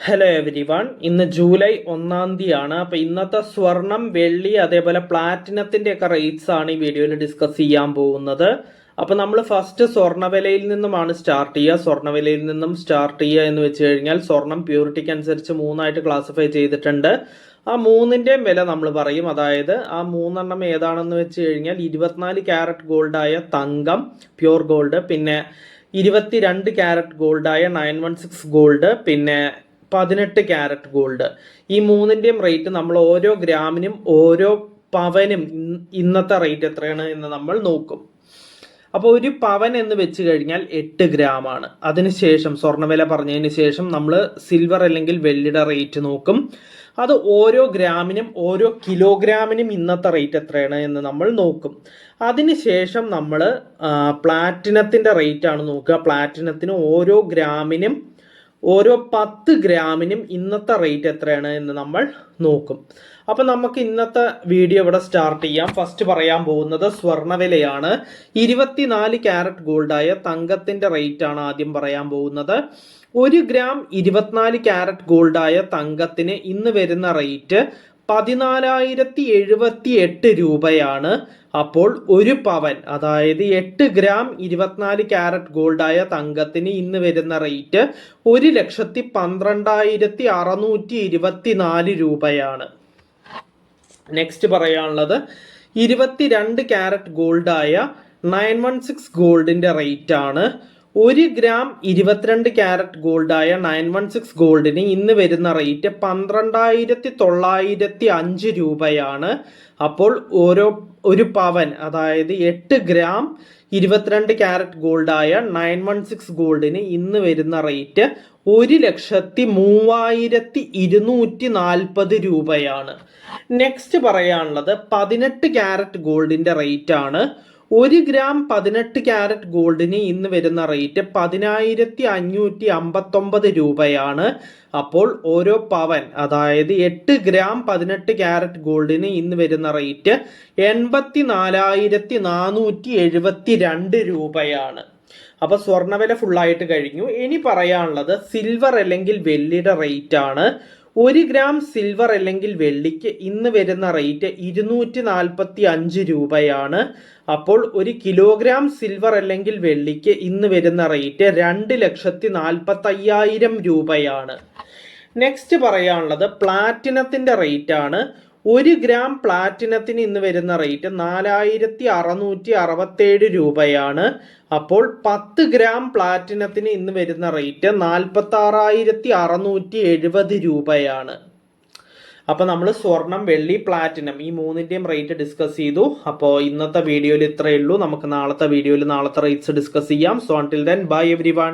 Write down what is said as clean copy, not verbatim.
Hello every one, ഇന്ന് July 1-ാം തീയതിയാണ്. അപ്പോൾ ഇന്നത്തെ സ്വർണം, വെള്ളി, അതേപോലെ പ്ലാറ്റിനത്തിൻ്റെ ഒക്കെ റേറ്റ്സ് ആണ് ഈ വീഡിയോയിൽ ഡിസ്കസ് ചെയ്യാൻ പോകുന്നത്. അപ്പോൾ നമ്മൾ ഫസ്റ്റ് സ്വർണ്ണവിലയിൽ നിന്നുമാണ് സ്റ്റാർട്ട് ചെയ്യുക. സ്വർണ്ണവിലയിൽ നിന്നും സ്റ്റാർട്ട് ചെയ്യുക എന്ന് വെച്ച് കഴിഞ്ഞാൽ സ്വർണം പ്യൂരിറ്റിക്ക് അനുസരിച്ച് 3ആയിട്ട് ക്ലാസിഫൈ ചെയ്തിട്ടുണ്ട്. ആ 3ൻ്റെയും വില നമ്മൾ പറയും. അതായത് ആ 3 ഏതാണെന്ന് വെച്ച് കഴിഞ്ഞാൽ 24 ക്യാരറ്റ് ഗോൾഡായ തങ്കം പ്യൂർ ഗോൾഡ്, പിന്നെ 22 ക്യാരറ്റ് ഗോൾഡായ 916 ഗോൾഡ്, പിന്നെ 18 ക്യാരറ്റ് ഗോൾഡ്. ഈ 3ൻ്റെയും റേറ്റ് നമ്മൾ ഓരോ ഗ്രാമിനും ഓരോ പവനും ഇന്നത്തെ റേറ്റ് എത്രയാണ് എന്ന് നമ്മൾ നോക്കും. അപ്പോൾ ഒരു പവൻ എന്ന് വെച്ച് കഴിഞ്ഞാൽ 8 ഗ്രാമാണ്. അതിനുശേഷം സ്വർണ്ണവില പറഞ്ഞതിന് ശേഷം നമ്മൾ സിൽവർ അല്ലെങ്കിൽ വെള്ളിയുടെ റേറ്റ് നോക്കും. അത് ഓരോ ഗ്രാമിനും ഓരോ കിലോഗ്രാമിനും ഇന്നത്തെ റേറ്റ് എത്രയാണ് എന്ന് നമ്മൾ നോക്കും. അതിനുശേഷം നമ്മൾ പ്ലാറ്റിനത്തിൻ്റെ റേറ്റ് ആണ് നോക്കുക. പ്ലാറ്റിനത്തിന് ഓരോ ഗ്രാമിനും ഓരോ 10 ഗ്രാമിനും ഇന്നത്തെ റേറ്റ് എത്രയാണ് എന്ന് നമ്മൾ നോക്കും. അപ്പം നമുക്ക് ഇന്നത്തെ വീഡിയോ ഇവിടെ സ്റ്റാർട്ട് ചെയ്യാം. ഫസ്റ്റ് പറയാൻ പോകുന്നത് സ്വർണ്ണവിലയാണ്. 24 ക്യാരറ്റ് ഗോൾഡായ തങ്കത്തിൻ്റെ റേറ്റ് ആണ് ആദ്യം പറയാൻ പോകുന്നത്. 1 ഗ്രാം 24 ക്യാരറ്റ് ഗോൾഡായ തങ്കത്തിന് ഇന്ന് വരുന്ന റേറ്റ് 14,078 രൂപയാണ്. അപ്പോൾ ഒരു പവൻ, അതായത് 8 ഗ്രാം 24 ക്യാരറ്റ് ഗോൾഡായ തങ്കത്തിന് ഇന്ന് വരുന്ന റേറ്റ് 1,12,624 രൂപയാണ്. നെക്സ്റ്റ് പറയാനുള്ളത് 22 ക്യാരറ്റ് ഗോൾഡായ 916 ഗോൾഡിന്റെ റേറ്റ് ആണ്. 1 ഗ്രാം 22 ക്യാരറ്റ് ഗോൾഡായ 916 ഗോൾഡിന് ഇന്ന് വരുന്ന റേറ്റ് 12,905 രൂപയാണ്. അപ്പോൾ ഒരു പവൻ, അതായത് 8 ഗ്രാം 22 ക്യാരറ്റ് ഗോൾഡായ 916 ഗോൾഡിന് ഇന്ന് വരുന്ന റേറ്റ് 1,03,240 രൂപയാണ്. നെക്സ്റ്റ് പറയാനുള്ളത് 18 ക്യാരറ്റ് ഗോൾഡിന്റെ റേറ്റ് ആണ്. 1 ഗ്രാം 18 ക്യാരറ്റ് ഗോൾഡിന് ഇന്ന് വരുന്ന റേറ്റ് 10,559 രൂപയാണ്. അപ്പോൾ ഓരോ പവൻ, അതായത് 8 ഗ്രാം 18 ക്യാരറ്റ് ഗോൾഡിന് ഇന്ന് വരുന്ന റേറ്റ് 84,472 രൂപയാണ്. അപ്പോൾ സ്വർണ്ണവില ഫുള്ളായിട്ട് കഴിഞ്ഞു. ഇനി പറയാനുള്ളത് സിൽവർ അല്ലെങ്കിൽ വെള്ളിയുടെ റേറ്റ് ആണ്. 1 ഗ്രാം സിൽവർ അല്ലെങ്കിൽ വെള്ളിക്ക് ഇന്ന് വരുന്ന റേറ്റ് 245 രൂപയാണ്. അപ്പോൾ 1 കിലോഗ്രാം സിൽവർ അല്ലെങ്കിൽ വെള്ളിക്ക് ഇന്ന് വരുന്ന റേറ്റ് 2,45,000 രൂപയാണ്. നെക്സ്റ്റ് പറയാനുള്ളത് പ്ലാറ്റിനത്തിന്റെ റേറ്റ് ആണ്. 1 ഗ്രാം പ്ലാറ്റിനത്തിന് ഇന്ന് വരുന്ന റേറ്റ് 4,667 രൂപയാണ്. അപ്പോൾ 10 ഗ്രാം പ്ലാറ്റിനത്തിന് ഇന്ന് വരുന്ന റേറ്റ് 46,670 രൂപയാണ്. അപ്പോൾ നമ്മൾ സ്വർണം, വെള്ളി, പ്ലാറ്റിനം ഈ 3ൻ്റെയും റേറ്റ് ഡിസ്കസ് ചെയ്തു. അപ്പോൾ ഇന്നത്തെ വീഡിയോയിൽ ഇത്രയേ ഉള്ളൂ. നമുക്ക് നാളത്തെ വീഡിയോയിൽ നാളത്തെ റേറ്റ്സ് ഡിസ്കസ് ചെയ്യാം. So until then bye everyone.